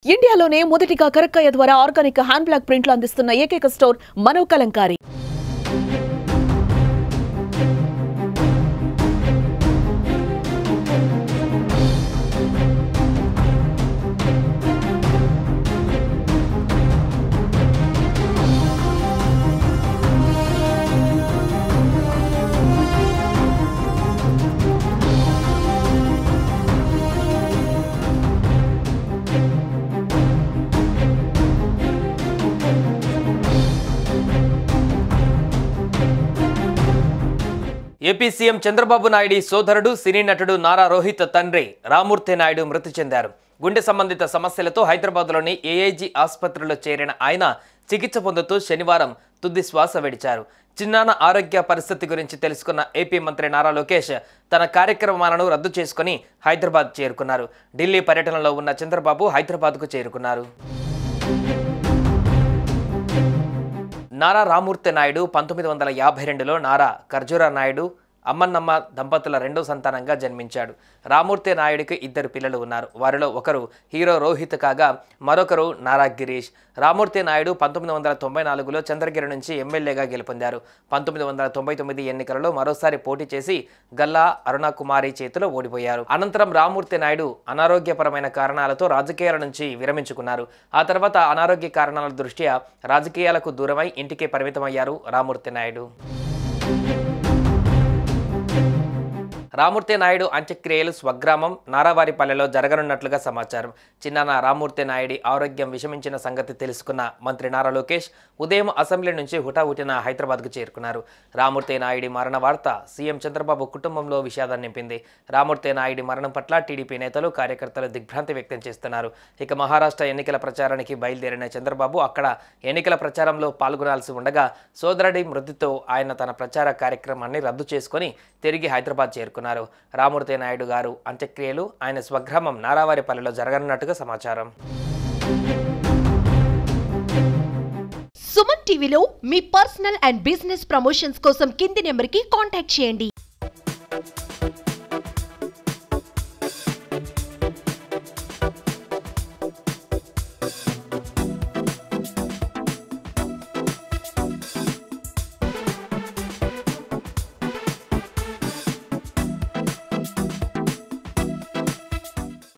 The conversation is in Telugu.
ఇండియాలోనే మొదటిగా కరక్కయ్య ద్వారా ఆర్గానిక్ హ్యాండ్ బ్లాక్ ప్రింట్లు అందిస్తున్న ఏకైక స్టోర్ మనో కలంకారీ. ఏపీ సీఎం చంద్రబాబు నాయుడు సోదరుడు సినీ నటుడు నారా రోహిత్ తండ్రి రామూర్తి నాయుడు మృతి చెందారు. గుండె సంబంధిత సమస్యలతో హైదరాబాద్లోని ఏఐజీ ఆసుపత్రిలో చేరిన ఆయన చికిత్స పొందుతూ శనివారం తుది శ్వాస విడిచారు. చిన్నాన్న ఆరోగ్య పరిస్థితి గురించి తెలుసుకున్న ఏపీ మంత్రి నారా లోకేష్ తన కార్యక్రమాలను రద్దు చేసుకుని హైదరాబాద్ చేరుకున్నారు. ఢిల్లీ పర్యటనలో ఉన్న చంద్రబాబు హైదరాబాద్కు చేరుకున్నారు. నారా రామూర్తి నాయుడు 1952లో నారా ఖర్జూరా నాయుడు అమ్మన్నమ్మ దంపతుల రెండో సంతానంగా జన్మించాడు. రామూర్తి నాయుడికి ఇద్దరు పిల్లలు ఉన్నారు. వారిలో ఒకరు హీరో రోహిత్ కాగా మరొకరు నారా గిరీష్. రామూర్తి నాయుడు 1994లో చంద్రగిరి నుంచి ఎమ్మెల్యేగా గెలుపొందారు. 1999 ఎన్నికలలో మరోసారి పోటీ చేసి గల్లా అరుణకుమారి చేతిలో ఓడిపోయారు. అనంతరం రామూర్తి నాయుడు అనారోగ్యపరమైన కారణాలతో రాజకీయాల నుంచి విరమించుకున్నారు. ఆ తర్వాత అనారోగ్య కారణాల దృష్ట్యా రాజకీయాలకు దూరమై ఇంటికే పరిమితమయ్యారు రామూర్తి నాయుడు. రామూర్తి నాయుడు అంత్యక్రియలు స్వగ్రామం నారావారిపల్లెలో జరగనున్నట్లుగా సమాచారం. చిన్నాన్న రామూర్తి నాయుడి ఆరోగ్యం విషమించిన సంగతి తెలుసుకున్న మంత్రి నారా లోకేష్ ఉదయం అసెంబ్లీ నుంచి హుటాహుటిన హైదరాబాద్కు చేరుకున్నారు. రామూర్తి నాయుడి మరణ వార్త సీఎం చంద్రబాబు కుటుంబంలో విషాదాన్ని నింపింది. రామూర్తి నాయుడి మరణం పట్ల టీడీపీ నేతలు కార్యకర్తలు దిగ్భ్రాంతి వ్యక్తం చేస్తున్నారు. ఇక మహారాష్ట్ర ఎన్నికల ప్రచారానికి బయలుదేరిన చంద్రబాబు అక్కడ ఎన్నికల ప్రచారంలో పాల్గొనాల్సి ఉండగా సోదరుడి మృతితో ఆయన తన ప్రచార కార్యక్రమాన్ని రద్దు చేసుకుని తిరిగి హైదరాబాద్ చేరుకున్నారు. రామూర్తి నాయుడు గారు అంత్యక్రియలు ఆయన స్వగ్రామం నారావారిపల్లెలో జరగనున్నట్టుగా సమాచారం. సుమన్ టీవీలో మీ పర్సనల్ అండ్ బిజినెస్ ప్రమోషన్స్ కోసం కింది నెంబర్కి కాంటాక్ట్ చేయండి.